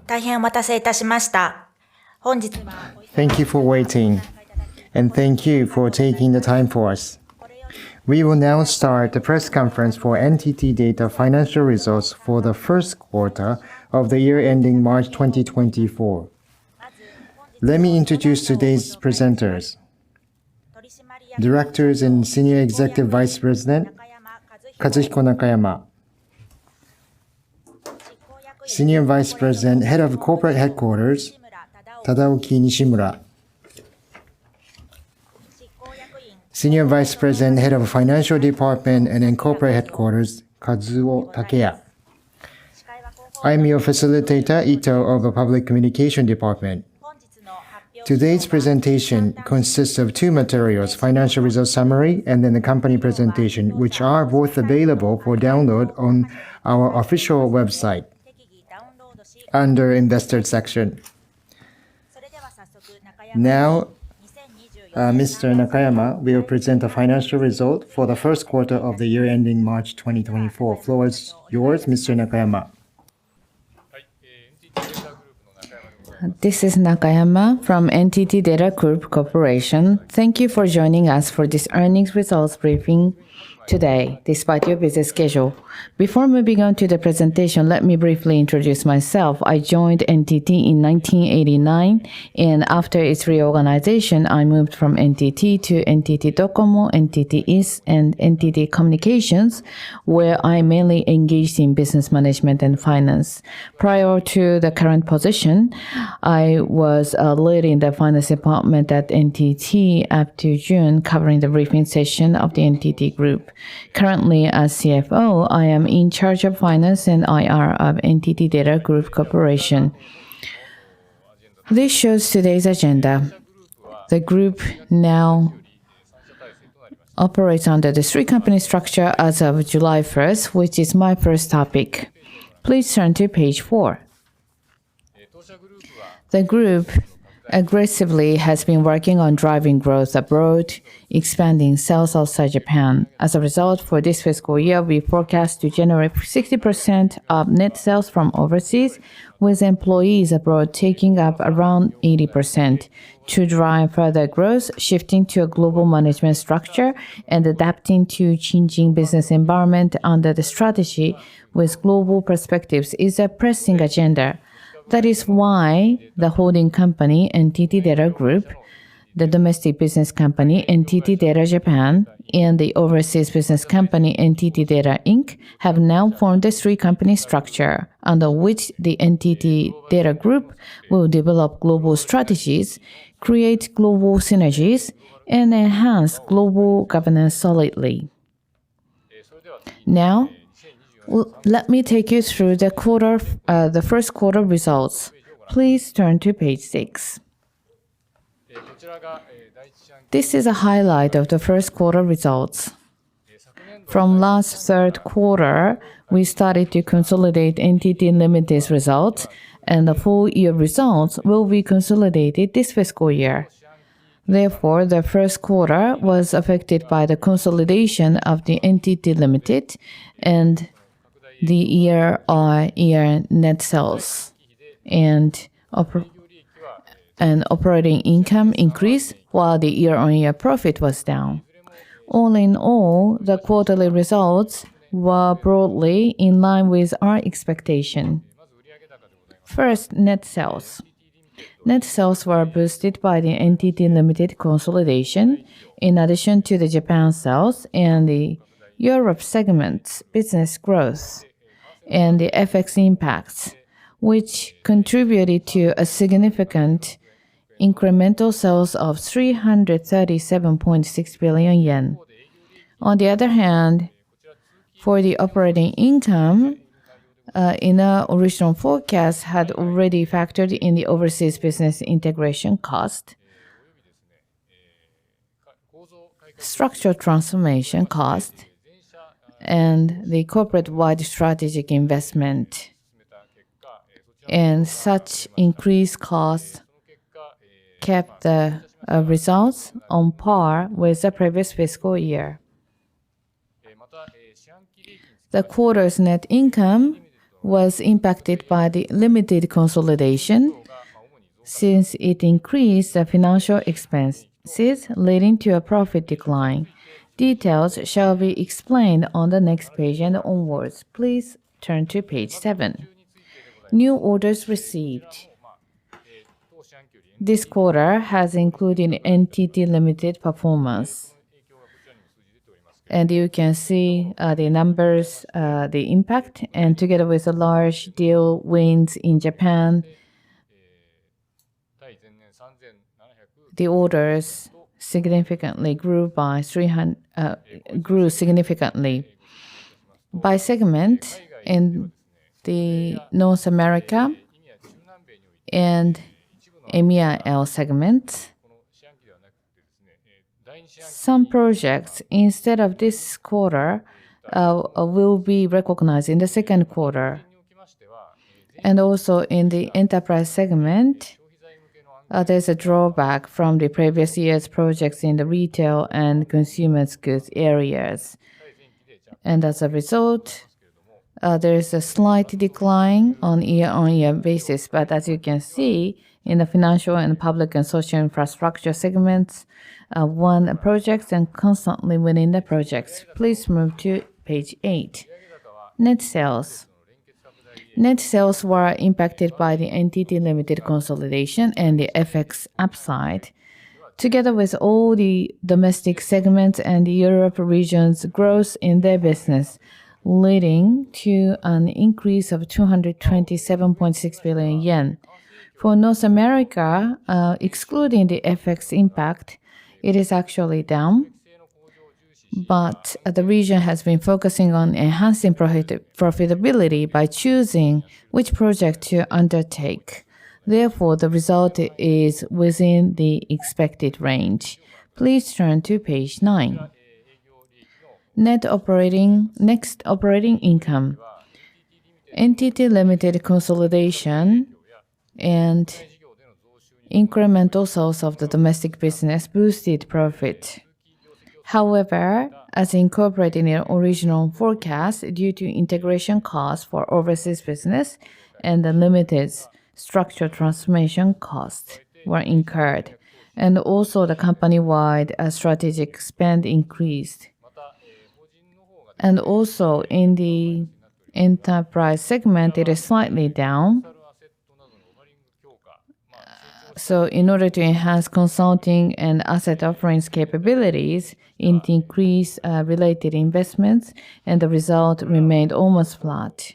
大変お待たせいたしました。本日は Thank you for waiting, and thank you for taking the time for us. We will now start the press conference for NTT Data financial results for the first quarter of the year ending March 2024. Let me introduce today's presenters. Directors and Senior Executive Vice President, Kazuhiko Nakayama. Senior Vice President, Head of Corporate Headquarters, Tadaoki Nishimura. Senior Vice President, Head of Financial Department and Corporate Headquarters, Kazuo Takeya. I am your facilitator, Ito of the Public Communication Department. Today's presentation consists of two materials, financial results summary and then the company presentation, which are both available for download on our official website under Investor section. Now, Mr. Nakayama will present the financial result for the first quarter of the year ending March 2024. Floor is yours, Mr. Nakayama. This is Nakayama from NTT Data Group Corporation. Thank you for joining us for this earnings results briefing today, despite your busy schedule. Before moving on to the presentation, let me briefly introduce myself. I joined NTT in 1989, and after its reorganization, I moved from NTT to NTT Docomo, NTT East, and NTT Communications, where I mainly engaged in business management and finance. Prior to the current position, I was leading the finance department at NTT up to June, covering the briefing session of the NTT Group. Currently, as CFO, I am in charge of finance and IR of NTT Data Group Corporation. This shows today's agenda. The group now operates under the three-company structure as of July 1st, which is my first topic. Please turn to page 4. The group aggressively has been working on driving growth abroad, expanding sales outside Japan. As a result, for this fiscal year, we forecast to generate 60% of net sales from overseas, with employees abroad taking up around 80%. To drive further growth, shifting to a global management structure and adapting to changing business environment under the strategy with global perspectives is a pressing agenda. That is why the holding company, NTT Data Group, the domestic business company, NTT Data Japan, and the overseas business company, NTT Data Inc., have now formed a three-company structure under which the NTT Data Group will develop global strategies, create global synergies, and enhance global governance solidly. Now, let me take you through the first quarter results. Please turn to page 6. This is a highlight of the first quarter results. From last third quarter, we started to consolidate NTT Limited's results, and the full year results will be consolidated this fiscal year. Therefore, the first quarter was affected by the consolidation of the NTT Limited and the year-on-year net sales and operating income increased while the year-on-year profit was down. All in all, the quarterly results were broadly in line with our expectation. First, net sales. Net sales were boosted by the NTT Limited consolidation, in addition to the Japan sales and the Europe segment's business growth, and the FX impacts, which contributed to a significant incremental sales of 337.6 billion yen. On the other hand, for the operating income, in our original forecast had already factored in the overseas business integration cost, structural transformation cost, and the corporate-wide strategic investment. And such increased costs kept the results on par with the previous fiscal year. The quarter's net income was impacted by the limited consolidation since it increased the financial expenses, leading to a profit decline. Details shall be explained on the next page and onwards. Please turn to page 7. New orders received. This quarter has included NTT Limited performance. And you can see the numbers, the impact, and together with a large deal wins in Japan, the orders significantly grew significantly. By segment, in the North America and EMEAL segments, some projects, instead of this quarter, will be recognized in the second quarter. And also in the enterprise segment, there's a drawback from the previous year's projects in the retail and consumer goods areas. And as a result, there is a slight decline on year-on-year basis. But as you can see, in the financial and public and social infrastructure segments, won projects and constantly winning the projects. Please move to page 8. Net sales. Net sales were impacted by the NTT Limited consolidation and the FX upside, together with all the domestic segments and the Europe region's growth in their business, leading to an increase of 227.6 billion yen. For North America, excluding the FX impact, it is actually down. But the region has been focusing on enhancing profitability by choosing which project to undertake. Therefore, the result is within the expected range. Please turn to page 9. Next operating income. NTT Limited consolidation and incremental sales of the domestic business boosted profit. However, as incorporated in the original forecast, due to integration costs for overseas business and the limited structural transformation costs were incurred, and also the company-wide strategic spend increased. And also in the enterprise segment, it is slightly down. So in order to enhance consulting and asset offerings capabilities, it increased related investments, and the result remained almost flat.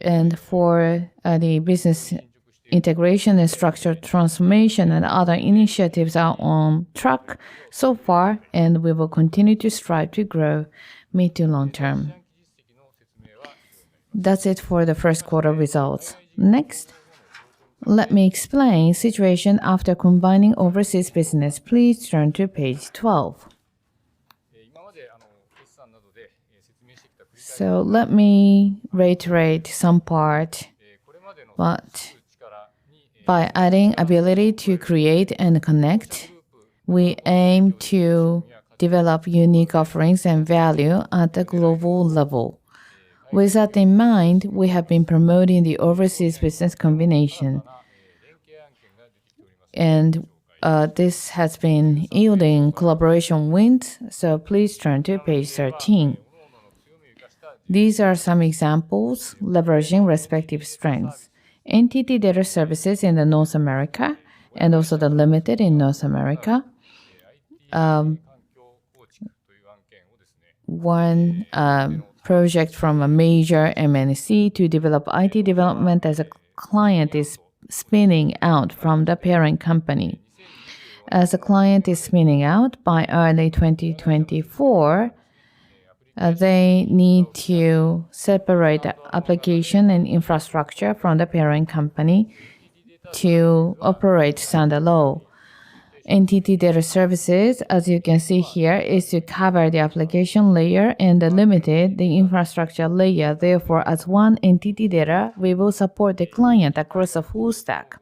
And for the business integration and structural transformation and other initiatives are on track so far, and we will continue to strive to grow mid to long term. That's it for the first quarter results. Next, let me explain situation after combining overseas business. Please turn to page 12. So let me reiterate some part, but by adding ability to create and connect, we aim to develop unique offerings and value at the global level. With that in mind, we have been promoting the overseas business combination. And this has been yielding collaboration wins, so please turn to page 13. These are some examples leveraging respective strengths. NTT Data Services in the North America and also the Limited in North America. One project from a major MNC to develop IT development as a client is spinning out from the parent company. As a client is spinning out by early 2024, they need to separate the application and infrastructure from the parent company to operate standalone. NTT Data Services, as you can see here, is to cover the application layer and the Limited, the infrastructure layer. Therefore, as one NTT Data, we will support the client across a full stack.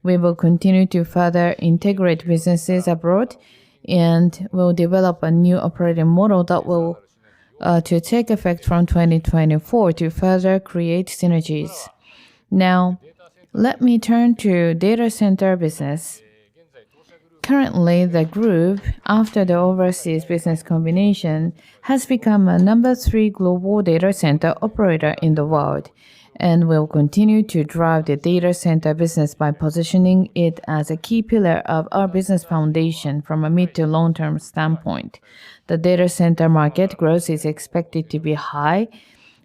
We will continue to further integrate businesses abroad and will develop a new operating model that will to take effect from 2024 to further create synergies. Now, let me turn to data center business. Currently, the group, after the overseas business combination, has become a number 3 global data center operator in the world and will continue to drive the data center business by positioning it as a key pillar of our business foundation from a mid to long-term standpoint. The data center market growth is expected to be high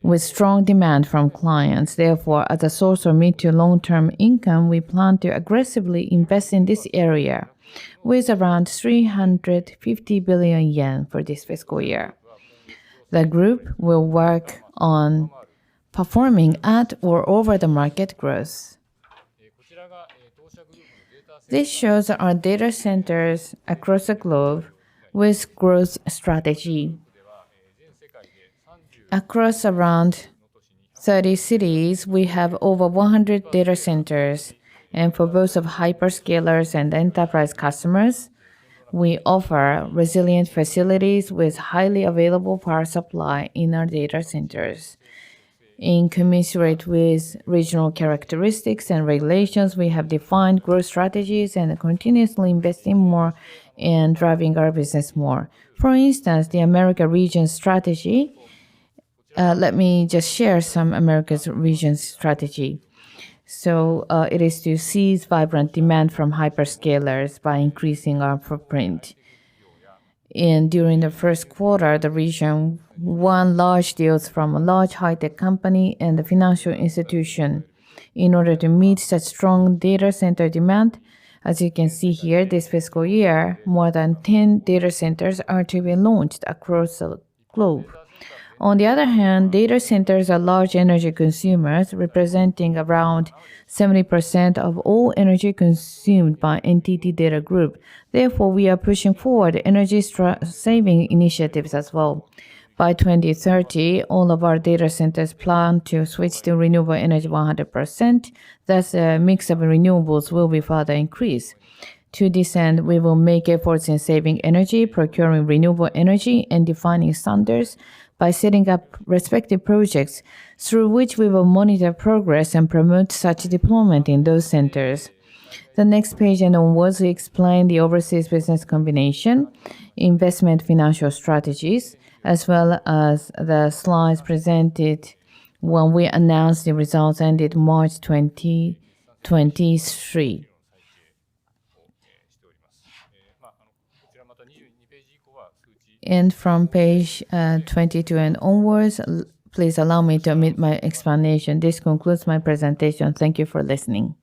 with strong demand from clients. Therefore, as a source of mid to long-term income, we plan to aggressively invest in this area with around 350 billion yen for this fiscal year. The group will work on performing at or over the market growth. This shows our data centers across the globe with growth strategy. Across around 30 cities, we have over 100 data centers. And for both of hyperscalers and enterprise customers, we offer resilient facilities with highly available power supply in our data centers. In commensurate with regional characteristics and regulations, we have defined growth strategies and continuously investing more and driving our business more. For instance, the America region strategy. Let me just share some America's region strategy. So it is to seize vibrant demand from hyperscalers by increasing our footprint. And during the first quarter, the region won large deals from a large high-tech company and a financial institution. In order to meet such strong data center demand, as you can see here, this fiscal year, more than 10 data centers are to be launched across the globe. On the other hand, data centers are large energy consumers, representing around 70% of all energy consumed by NTT Data Group. Therefore, we are pushing forward energy saving initiatives as well. By 2030, all of our data centers plan to switch to renewable energy 100%. Thus, a mix of renewables will be further increased. To this end, we will make efforts in saving energy, procuring renewable energy, and defining standards by setting up respective projects through which we will monitor progress and promote such deployment in those centers. The next page and onwards, we explain the overseas business combination, investment financial strategies, as well as the slides presented when we announced the results ended March 2023. And from page 22 and onwards, please allow me to omit my explanation. This concludes my presentation. Thank you for listening.